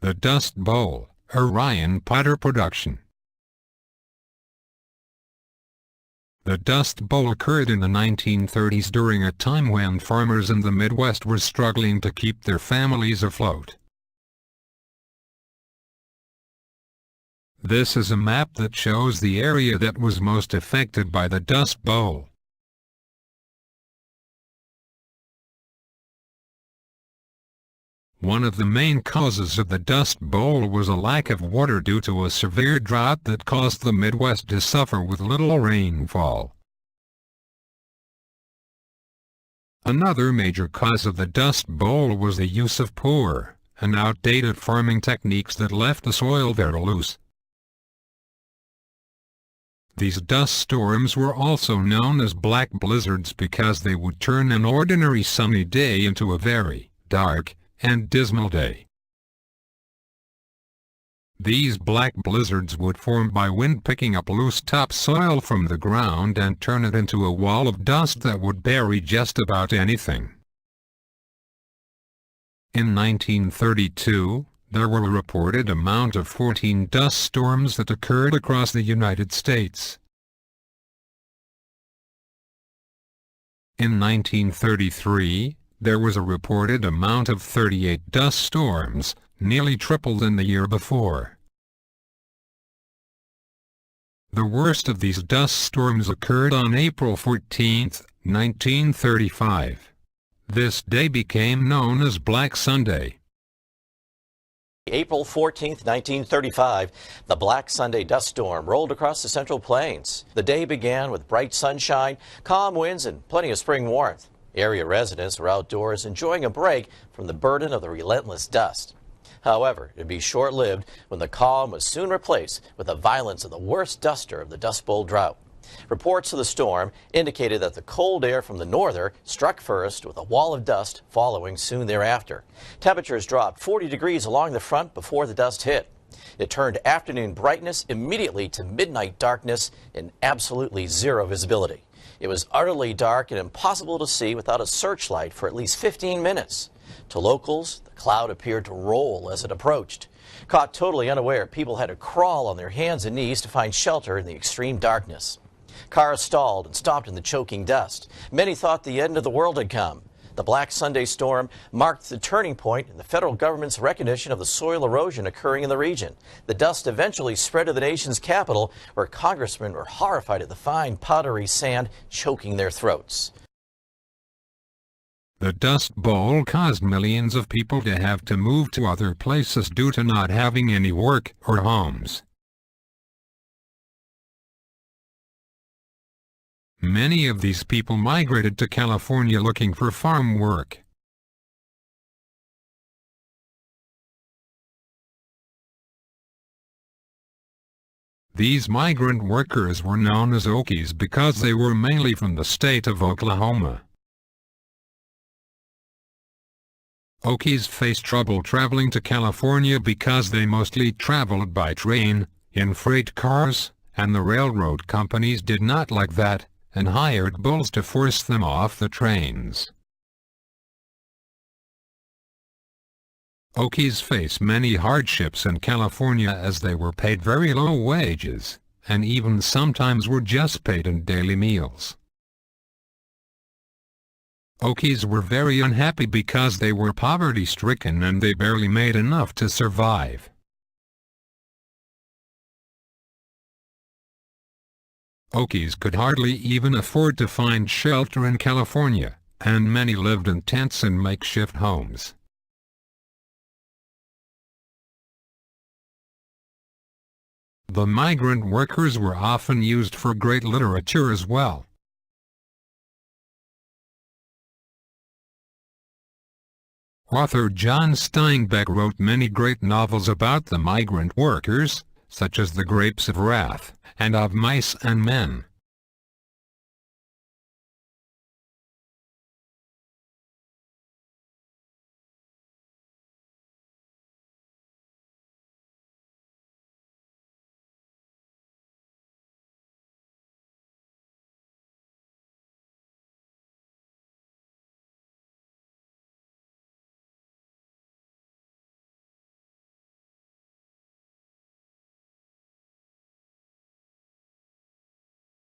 The Dust Bowl, a Ryan Potter production. The Dust Bowl occurred in the 1930s during a time when farmers in the Midwest were struggling to keep their families afloat. This is a map that shows the area that was most affected by the Dust Bowl. One of the main causes of the Dust Bowl was a lack of water due to a severe drought that caused the Midwest to suffer with little rainfall. Another major cause of the Dust Bowl was the use of poor and outdated farming techniques that left the soil very loose. These dust storms were also known as black blizzards because they would turn an ordinary sunny day into a very dark and dismal day. These black blizzards would form by wind picking up loose topsoil from the ground and turn it into a wall of dust that would bury just about anything. In 1932, there were a reported amount of 14 dust storms that occurred across the United States. In 1933, there was a reported amount of 38 dust storms, nearly triple than the year before. The worst of these dust storms occurred on April 14, 1935. This day became known as Black Sunday. April 14, 1935, the Black Sunday dust storm rolled across the Central Plains. The day began with bright sunshine, calm winds, and plenty of spring warmth. Area residents were outdoors enjoying a break from the burden of the relentless dust. However, it would be short-lived when the calm was soon replaced with the violence of the worst duster of the Dust Bowl drought. Reports of the storm indicated that the cold air from the norther struck first, with a wall of dust following soon thereafter. Temperatures dropped 40 degrees along the front before the dust hit. It turned afternoon brightness immediately to midnight darkness and absolutely zero visibility. It was utterly dark and impossible to see without a searchlight for at least 15 minutes. To locals, the cloud appeared to roll as it approached. Caught totally unaware, people had to crawl on their hands and knees to find shelter in the extreme darkness. Cars stalled and stopped in the choking dust. Many thought the end of the world had come. The Black Sunday storm marked the turning point in the federal government's recognition of the soil erosion occurring in the region. The dust eventually spread to the nation's capital, where congressmen were horrified at the fine powdery sand choking their throats. The Dust Bowl caused millions of people to have to move to other places due to not having any work or homes. Many of these people migrated to California looking for farm work. These migrant workers were known as Okies because they were mainly from the state of Oklahoma. Okies faced trouble traveling to California because they mostly traveled by train, in freight cars, and the railroad companies did not like that, and hired bulls to force them off the trains. Okies face many hardships in California as they were paid very low wages, and even sometimes were just paid in daily meals. Okies were very unhappy because they were poverty-stricken and they barely made enough to survive. Okies could hardly even afford to find shelter in California, and many lived in tents and makeshift homes. The migrant workers were often used for great literature as well. Author John Steinbeck wrote many great novels about the migrant workers, such as The Grapes of Wrath and Of Mice and Men.